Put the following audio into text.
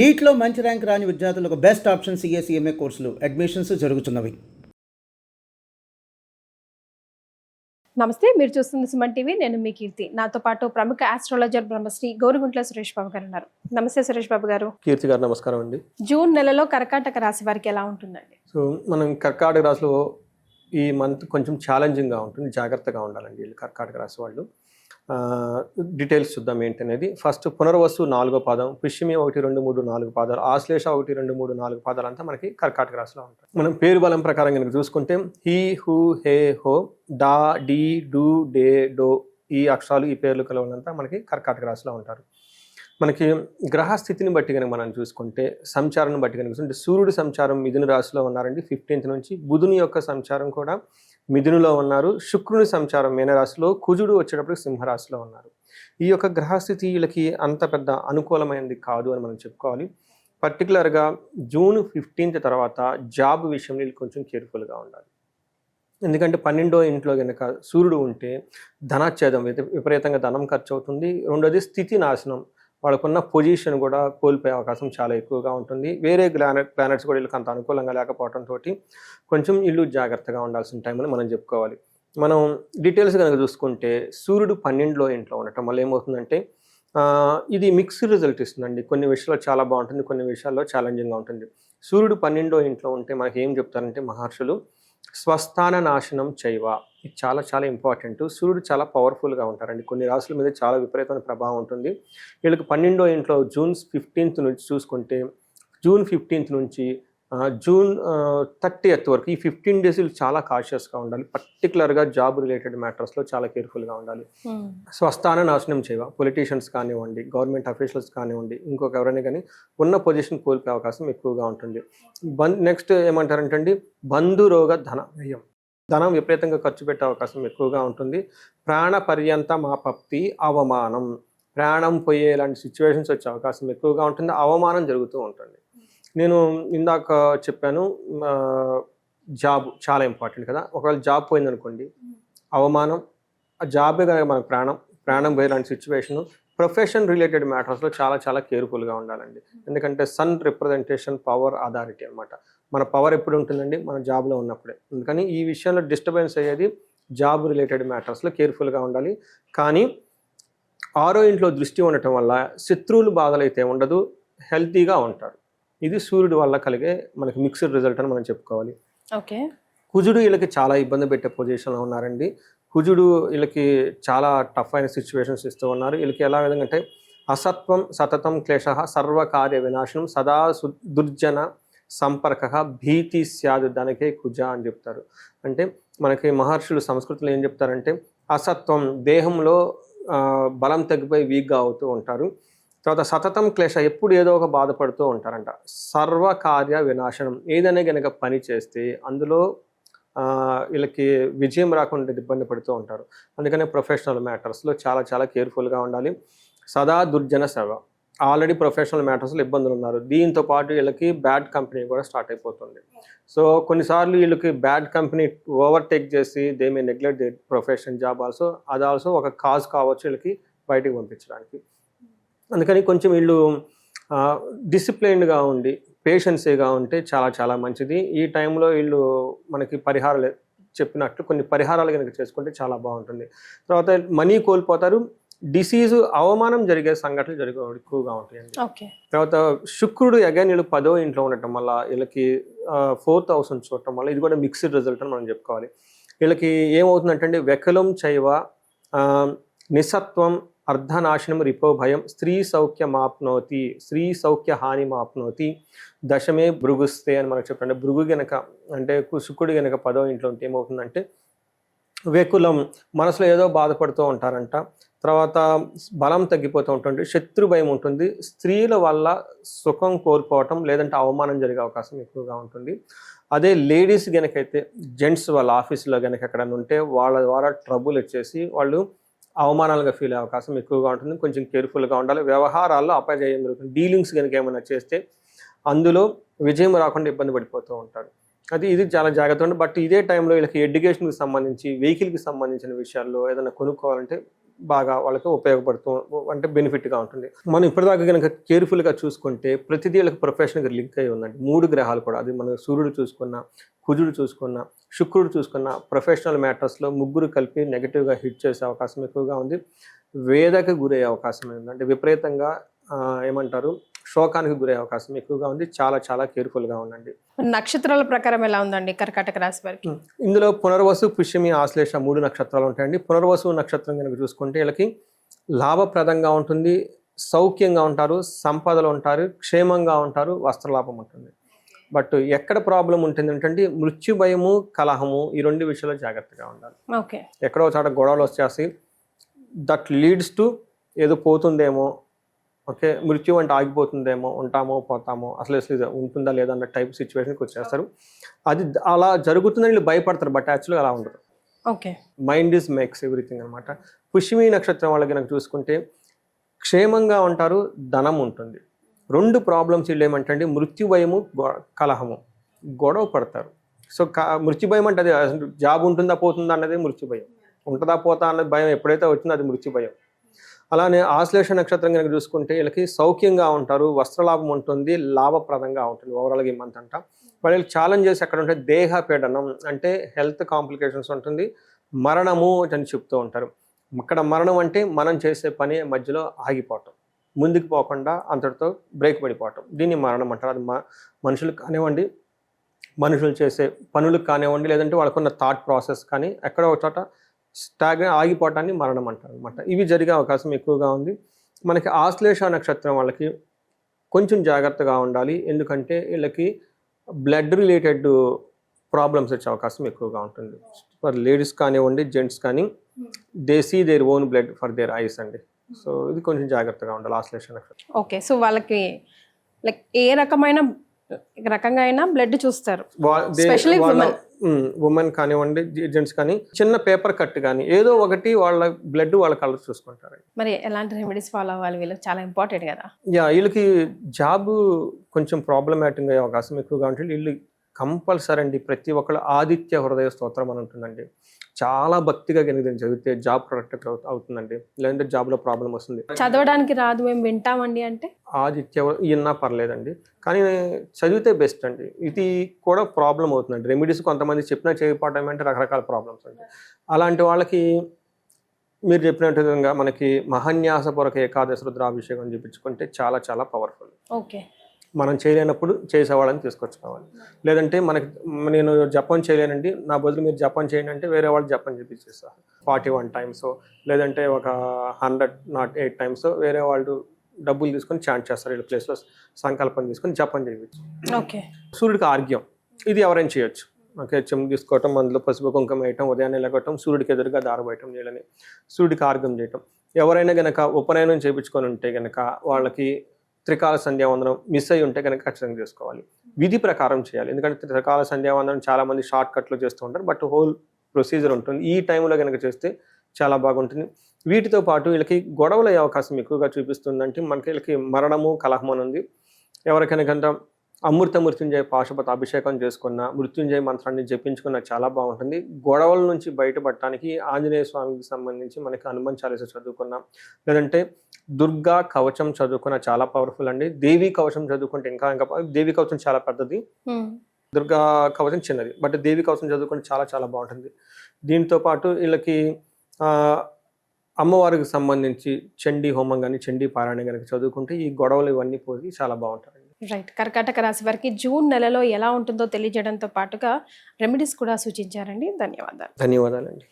నీట్లో మంచి ర్యాంక్ రాని విద్యార్థులకు బెస్ట్ ఆప్షన్ సిఎస్ఈఎంఏ కోర్సులు అడ్మిషన్స్ జరుగుతున్నవి. నమస్తే, మీరు చూస్తుంది సుమన్ టీవీ. నేను మీ కీర్తి. నాతో పాటు ప్రముఖ ఆస్ట్రాలజర్ బ్రహ్మశ్రీ గోరుగుంట్ల సురేష్ బాబు గారు ఉన్నారు. నమస్తే సురేష్ బాబు గారు. కీర్తి గారు నమస్కారం అండి. జూన్ నెలలో కర్కాటక రాశి వారికి ఎలా ఉంటుందండి? సో మనం కర్కాటక రాశిలో ఈ మంత్ కొంచెం ఛాలెంజింగ్గా ఉంటుంది, జాగ్రత్తగా ఉండాలండి వీళ్ళు కర్కాటక రాశి వాళ్ళు. డీటెయిల్స్ చూద్దాం ఏంటనేది. ఫస్ట్ పునర్వసు 4వ పాదం, పుష్యమి 1, 2, 3, 4 పాదాలు, ఆశ్లేష 1, 2, 3, 4 పాదాలు అంతా మనకి కర్కాటక రాశిలో ఉంటాయి. మనం పేరు బలం ప్రకారం కనుక చూసుకుంటే హీ, హూ, హే, హో, డా, డీ, డూ, డే, డో ఈ అక్షరాలు ఈ పేర్లు కలవాలంతా మనకి కర్కాటక రాశిలో ఉంటారు. మనకి గ్రహస్థితిని బట్టి కనుక మనం చూసుకుంటే, సంచారాన్ని బట్టి కనుక చూసుకుంటే సూర్యుడు సంచారం మిథున రాశిలో ఉన్నారండి 15th నుంచి. బుధుని యొక్క సంచారం కూడా మిథునులో ఉన్నారు. శుక్రుని సంచారం మీనరాశిలో, కుజుడు వచ్చేటప్పుడు సింహరాశిలో ఉన్నారు. ఈ యొక్క గ్రహస్థితి వీళ్ళకి అంత పెద్ద అనుకూలమైనది కాదు అని మనం చెప్పుకోవాలి. పర్టికులర్గా జూన్ 15th తర్వాత జాబ్ విషయంలో వీళ్ళు కొంచెం కేర్ఫుల్గా ఉండాలి. ఎందుకంటే 12వ ఇంట్లో కనుక సూర్యుడు ఉంటే ధనాచ్ఛేదం, విపరీతంగా ధనం ఖర్చు అవుతుంది. రెండోది స్థితి నాశనం, వాళ్ళకున్న పొజిషన్ కూడా కోల్పోయే అవకాశం చాలా ఎక్కువగా ఉంటుంది. వేరే ప్లానెట్స్ కూడా వీళ్ళకి అంత అనుకూలంగా లేకపోవడంతో కొంచెం ఇల్లు జాగ్రత్తగా ఉండాల్సిన టైం అని మనం చెప్పుకోవాలి. మనం డీటెయిల్స్ కనుక చూసుకుంటే సూర్యుడు 12వ ఇంట్లో ఉండటం వల్ల ఏమవుతుందంటే ఇది మిక్స్డ్ రిజల్ట్ ఇస్తుందండి. కొన్ని విషయాల్లో చాలా బాగుంటుంది, కొన్ని విషయాల్లో ఛాలెంజింగ్గా ఉంటుంది. సూర్యుడు 12వ ఇంట్లో ఉంటే మనకి ఏం చెప్తారంటే మహర్షులు, స్వస్థాన నాశనం చైవ. ఇది చాలా చాలా ఇంపార్టెంట్. సూర్యుడు చాలా పవర్ఫుల్గా ఉంటారండి. కొన్ని రాశుల మీద చాలా విపరీతమైన ప్రభావం ఉంటుంది. వీళ్ళకి 12వ ఇంట్లో జూన్ 15th నుంచి చూసుకుంటే, జూన్ 15th నుంచి జూన్ 30th వరకు ఈ 15 days చాలా కాషియస్గా ఉండాలి. పర్టికులర్గా జాబ్ రిలేటెడ్ మ్యాటర్స్లో చాలా కేర్ఫుల్గా ఉండాలి. స్వస్థాన నాశనం చేయవ, పొలిటీషియన్స్ కానివ్వండి, గవర్నమెంట్ అఫీషియల్స్ కానివ్వండి, ఇంకొక ఎవరైనా కానీ ఉన్న పొజిషన్ కోల్పోయే అవకాశం ఎక్కువగా ఉంటుంది. నెక్స్ట్ ఏమంటారంటే బంధురోగ ధన వ్యయం, ధనం విపరీతంగా ఖర్చు పెట్టే అవకాశం ఎక్కువగా ఉంటుంది. ప్రాణ పర్యంత మాపప్తి అవమానం, ప్రాణం పోయేలాంటి సిచ్యువేషన్స్ వచ్చే అవకాశం ఎక్కువగా ఉంటుంది. అవమానం జరుగుతూ ఉంటుంది. నేను ఇందాక చెప్పాను జాబ్ చాలా ఇంపార్టెంట్ కదా. ఒకవేళ జాబ్ పోయిందనుకోండి, అవమానం, ఆ జాబే కనుక మనకు ప్రాణం పోయేలాంటి సిచ్యువేషను. ప్రొఫెషన్ రిలేటెడ్ మ్యాటర్స్లో చాలా చాలా కేర్ఫుల్గా ఉండాలండి. ఎందుకంటే సన్ రిప్రజెంటేషన్ పవర్ అథారిటీ అనమాట. మన పవర్ ఎప్పుడు ఉంటుందండి? మన జాబ్లో ఉన్నప్పుడే. అందుకని ఈ విషయంలో డిస్టర్బెన్స్ అయ్యేది జాబ్ రిలేటెడ్ మ్యాటర్స్లో కేర్ఫుల్గా ఉండాలి. కానీ 6వ ఇంట్లో దృష్టి ఉండటం వల్ల శత్రువులు బాధలైతే ఉండదు, హెల్తీగా ఉంటారు. ఇది సూర్యుడు వల్ల కలిగే మనకి మిక్స్డ్ రిజల్ట్ అని మనం చెప్పుకోవాలి. ఓకే. కుజుడు వీళ్ళకి చాలా ఇబ్బంది పెట్టే పొజిషన్లో ఉన్నారండి. కుజుడు వీళ్ళకి చాలా టఫ్ అయిన సిచ్యువేషన్స్ ఇస్తూ ఉన్నారు. వీళ్ళకి ఎలా విధంగా అంటే అసత్వం సతతం క్లేశ సర్వకార్య వినాశనం సదా దుర్జన సంపర్క భీతి స్యాదు ధనకే కుజ అని చెప్తారు. అంటే మనకి మహర్షులు సంస్కృతిలో ఏం చెప్తారంటే అసత్వం, దేహంలో బలం తగ్గిపోయి వీక్గా అవుతూ ఉంటారు. తర్వాత సతతం క్లేశ, ఎప్పుడు ఏదో ఒక బాధపడుతూ ఉంటారంట. సర్వకార్య వినాశనం, ఏదైనా కనుక పని చేస్తే అందులో వీళ్ళకి విజయం రాకుండా ఇబ్బంది పడుతూ ఉంటారు. అందుకనే ప్రొఫెషనల్ మ్యాటర్స్లో చాలా చాలా కేర్ఫుల్గా ఉండాలి. సదా దుర్జన సేవ, ఆల్రెడీ ప్రొఫెషనల్ మ్యాటర్స్లో ఇబ్బందులు ఉన్నారు. దీంతో పాటు వీళ్ళకి బ్యాడ్ కంపెనీ కూడా స్టార్ట్ అయిపోతుంది. సో కొన్నిసార్లు వీళ్ళకి బ్యాడ్ కంపెనీ ఓవర్టేక్ చేసి they may neglect they profession job also. అది ఆల్సో ఒక కాజ్ కావచ్చు వీళ్ళకి బయటికి పంపించడానికి. అందుకని కొంచెం వీళ్ళు డిసిప్లైన్డ్గా ఉండి పేషెన్సీగా ఉంటే చాలా చాలా మంచిది. ఈ టైంలో వీళ్ళు మనకి పరిహారాలు చెప్పినట్లు కొన్ని పరిహారాలు కనుక చేసుకుంటే చాలా బాగుంటుంది. తర్వాత మనీ కోల్పోతారు, డిసీజు, అవమానం జరిగే సంఘటనలు ఎక్కువగా ఉంటాయండి. తర్వాత శుక్రుడు అగైన్ వీళ్ళు 10వ ఇంట్లో ఉండటం వల్ల వీళ్ళకి 4th house చూడటం వల్ల ఇది కూడా మిక్స్డ్ రిజల్ట్ అని మనం చెప్పుకోవాలి. వీళ్ళకి ఏమవుతుందంటే వెకలం చైవ, నిస్సత్వం, అర్ధనాశనం, రిపో భయం, స్త్రీ సౌఖ్య మాప్నోతి, స్త్రీ సౌఖ్య హాని మాప్నోతి, దశమే భృగుస్తే అని మనకు చెప్పండి. భృగు గనక అంటే శుక్రుడు గనక 10వ ఇంట్లో ఉంటే ఏమవుతుందంటే వేకులం, మనసులో ఏదో బాధపడుతూ ఉంటారంట. తర్వాత బలం తగ్గిపోతూ ఉంటుంది, శత్రు భయం ఉంటుంది, స్త్రీల వల్ల సుఖం కోల్పోవటం లేదంటే అవమానం జరిగే అవకాశం ఎక్కువగా ఉంటుంది. అదే లేడీస్ గనకైతే జెంట్స్ వాళ్ళ ఆఫీసులో గనక ఎక్కడ ఉంటే వాళ్ళ ద్వారా ట్రబుల్ వచ్చేసి వాళ్ళు అవమానాలుగా ఫీల్ అయ్యే అవకాశం ఎక్కువగా ఉంటుంది. కొంచెం కేర్ఫుల్గా ఉండాలి. వ్యవహారాల్లో అపజయం జరుగుతుంది. డీలింగ్స్ కనుక ఏమైనా చేస్తే అందులో విజయం రాకుండా ఇబ్బంది పడిపోతూ ఉంటారు. ఇది చాలా జాగ్రత్తగా ఉంటుంది. బట్ ఇదే టైంలో వీళ్ళకి ఎడ్యుకేషన్కి సంబంధించి, వెహికల్కి సంబంధించిన విషయాల్లో ఏదైనా కొనుక్కోవాలంటే బాగా వాళ్ళకి ఉపయోగపడుతూ అంటే బెనిఫిట్గా ఉంటుంది. మనం ఇప్పటిదాకా కనుక కేర్ఫుల్గా చూసుకుంటే ప్రతిదీ వాళ్ళకి ప్రొఫెషన్గా లింక్ అయి ఉందండి. 3 గ్రహాలు కూడా, అది మనం సూర్యుడు చూసుకున్నా, కుజుడు చూసుకున్నా, శుక్రుడు చూసుకున్నా, ప్రొఫెషనల్ మ్యాటర్స్లో ముగ్గురు కలిపి నెగిటివ్గా హిట్ చేసే అవకాశం ఎక్కువగా ఉంది. వేదకు గురయ్యే అవకాశం ఉంది, అంటే విపరీతంగా ఏమంటారు శోకానికి గురయ్యే అవకాశం ఎక్కువగా ఉంది. చాలా చాలా కేర్ఫుల్గా ఉండండి. నక్షత్రాల ప్రకారం ఎలా ఉందండి కర్కాటక రాశి వారికి? ఇందులో పునర్వసు, పుష్యమి, ఆశ్లేష 3 నక్షత్రాలు ఉంటాయండి. పునర్వసు నక్షత్రం కనుక చూసుకుంటే వీళ్ళకి లాభప్రదంగా ఉంటుంది, సౌఖ్యంగా ఉంటారు, సంపదలు ఉంటారు, క్షేమంగా ఉంటారు, వస్త్రలాభం ఉంటుంది. బట్ ఎక్కడ ప్రాబ్లం ఉంటుంది అంటే మృత్యు భయము, కలహము, ఈ 2 విషయాల్లో జాగ్రత్తగా ఉండాలి. ఓకే. ఎక్కడో చోట గొడవలు వచ్చేసి దట్ లీడ్స్ టు ఏదో పోతుందేమో, ఓకే మృత్యు అంటే ఆగిపోతుందేమో, ఉంటామో పోతామో, అసలు ఇది ఉంటుందా లేదా అన్న టైప్ సిచ్యువేషన్కి వచ్చేస్తారు. అది అలా జరుగుతుందని వీళ్ళు భయపడతారు, బట్ యాక్చువల్గా అలా ఉండదు. Okay. Mind is makes everything అనమాట. పుష్యమి నక్షత్రం వాళ్ళకి కనుక చూసుకుంటే క్షేమంగా ఉంటారు, ధనం ఉంటుంది. 2 ప్రాబ్లమ్స్ వీళ్ళు ఏమంటే మృత్యు భయము, కలహము, గొడవ పడతారు. సో మృత్యు భయం అంటే అది జాబ్ ఉంటుందా పోతుందా అన్నది మృత్యు భయం, ఉంటుందా పోతా అన్నది భయం ఎప్పుడైతే వచ్చిందో అది మృత్యు భయం. అలానే ఆశ్లేష నక్షత్రం కనుక చూసుకుంటే వీళ్ళకి సౌఖ్యంగా ఉంటారు, వస్త్రలాభం ఉంటుంది, లాభప్రదంగా ఉంటుంది. ఓవరాల్గా ఈ మంత్ అంట వాళ్ళకి ఛాలెంజెస్ ఎక్కడ ఉంటాయి, దేహ పీడనం అంటే హెల్త్ కాంప్లికేషన్స్ ఉంటుంది, మరణము అని చెప్తూ ఉంటారు. ఇక్కడ మరణం అంటే మనం చేసే పని మధ్యలో ఆగిపోవటం, ముందుకు పోకుండా అంతటితో బ్రేక్ పడిపోవటం, దీన్ని మరణం అంటారు. అది మనుషులకు కానివ్వండి, మనుషులు చేసే పనులకు కానివ్వండి, లేదంటే వాళ్ళకున్న థాట్ ప్రాసెస్ కానీ ఎక్కడో ఒక చోట ఆగిపోవటాన్ని మరణం అంటారు అనమాట. ఇవి జరిగే అవకాశం ఎక్కువగా ఉంది. మనకి ఆశ్లేష నక్షత్రం వాళ్ళకి కొంచెం జాగ్రత్తగా ఉండాలి, ఎందుకంటే వీళ్ళకి బ్లడ్ రిలేటెడ్ ప్రాబ్లమ్స్ వచ్చే అవకాశం ఎక్కువగా ఉంటుంది. ఫర్ లేడీస్ కానివ్వండి, జెంట్స్ కానీ, they see their own blood for their eyes అండి. సో ఇది కొంచెం జాగ్రత్తగా ఉండాలి ఆశ్లేష నక్షత్రం. ఓకే. సో వాళ్ళకి లైక్ ఏ రకంగా అయినా బ్లడ్ చూస్తారు, స్పెషల్లీ ఉమెన్ కానివ్వండి, జెంట్స్ కానీ, చిన్న పేపర్ కట్ కానీ ఏదో ఒకటి వాళ్ళ బ్లడ్ వాళ్ళ కలర్ చూసుకుంటారు. మరి ఎలాంటి రెమెడీస్ ఫాలో అవ్వాలి వీళ్ళకి, చాలా ఇంపార్టెంట్ కదా? వీళ్ళకి జాబ్ కొంచెం ప్రాబ్లమాటిక్ అయ్యే అవకాశం ఎక్కువగా ఉంటుంది. వీళ్ళు కంపల్సరీ అండి ప్రతి ఒక్కళ్ళు ఆదిత్య హృదయ స్తోత్రం అని ఉంటుందండి. చాలా భక్తిగా కనుక చదివితే జాబ్ ప్రొటెక్ట్ అవుతుందండి, లేదంటే జాబ్లో ప్రాబ్లం వస్తుంది. చదవడానికి రాదు, మేము వింటామండి అంటే ఆదిత్య ఇన్నా పర్లేదండి, కానీ చదివితే బెస్ట్ అండి. ఇది కూడా ప్రాబ్లం అవుతుందండి. రెమెడీస్ కొంతమంది చెప్పినా చేయకపోవడం అంటే రకరకాల ప్రాబ్లమ్స్ అండి. అలాంటి వాళ్ళకి మీరు చెప్పినట్టు విధంగా మనకి మహాన్యాసపూర్వక ఏకాదశి రుద్రాభిషేకం చేయించుకుంటే చాలా చాలా పవర్ఫుల్. ఓకే. మనం చేయలేనప్పుడు చేసేవాళ్ళని తీసుకొచ్చుకోవాలి. లేదంటే నేను జపం చేయలేనండి, నా బదులు మీరు జపం చేయండి అంటే వేరే వాళ్ళు జపం చేపించేస్తారు 41 టైమ్స్, లేదంటే ఒక 108 టైమ్స్ వేరే వాళ్ళు డబ్బులు తీసుకొని చాంట్ చేస్తారు. వీళ్ళ ప్లేస్లో సంకల్పం తీసుకొని జపం చేయవచ్చు. ఓకే. సూర్యుడికి ఆర్గ్యం ఇది ఎవరైనా చేయొచ్చు. ఓకే, చెంబు తీసుకోవటం, అందులో పసుపు కుంకుమ వేయటం, ఉదయాన్నే లెగటం, సూర్యుడికి ఎదురుగా దారబోయటం నీళ్ళని, సూర్యుడికి ఆర్గ్యం చేయటం. ఎవరైనా కనుక ఉపనయనం చేయించుకొని ఉంటే కనుక వాళ్ళకి త్రికాల సంధ్యావందనం మిస్ అయ్యి ఉంటే కనుక ఖచ్చితంగా చేసుకోవాలి. విధి ప్రకారం చేయాలి, ఎందుకంటే త్రికాల సంధ్యావందనం చాలామంది షార్ట్ కట్లో చేస్తూ ఉంటారు, బట్ హోల్ ప్రొసీజర్ ఉంటుంది. ఈ టైంలో కనుక చేస్తే చాలా బాగుంటుంది. వీటితో పాటు వీళ్ళకి గొడవలు అయ్యే అవకాశం ఎక్కువగా చూపిస్తుందంటే మనకి వీళ్ళకి మరణము, కలహం అని ఉంది. ఎవరికైనా కనుక అమృత మృత్యుంజయ పాశుపత అభిషేకం చేసుకున్న, మృత్యుంజయ మంత్రాన్ని జపించుకున్న చాలా బాగుంటుంది. గొడవల నుంచి బయటపడటానికి ఆంజనేయ స్వామికి సంబంధించి మనకి హనుమాన్ చాలీసా చదువుకున్నాం, లేదంటే దుర్గా కవచం చదువుకున్న చాలా పవర్ఫుల్ అండి. దేవీ కవచం చదువుకుంటే ఇంకా దేవీ కవచం చాలా పెద్దది, దుర్గా కవచం చిన్నది, బట్ దేవీ కవచం చదువుకుంటే చాలా చాలా బాగుంటుంది. దీంతో పాటు వీళ్ళకి అమ్మవారికి సంబంధించి చండీ హోమం కానీ, చండీ పారాయణ కనుక చదువుకుంటే ఈ గొడవలు ఇవన్నీ పోయి చాలా బాగుంటారండి. రైట్. కర్కాటక రాశి వారికి జూన్ నెలలో ఎలా ఉంటుందో తెలియజేయడంతో పాటుగా రెమెడీస్ కూడా సూచించారండి. ధన్యవాదాలు. ధన్యవాదాలండి.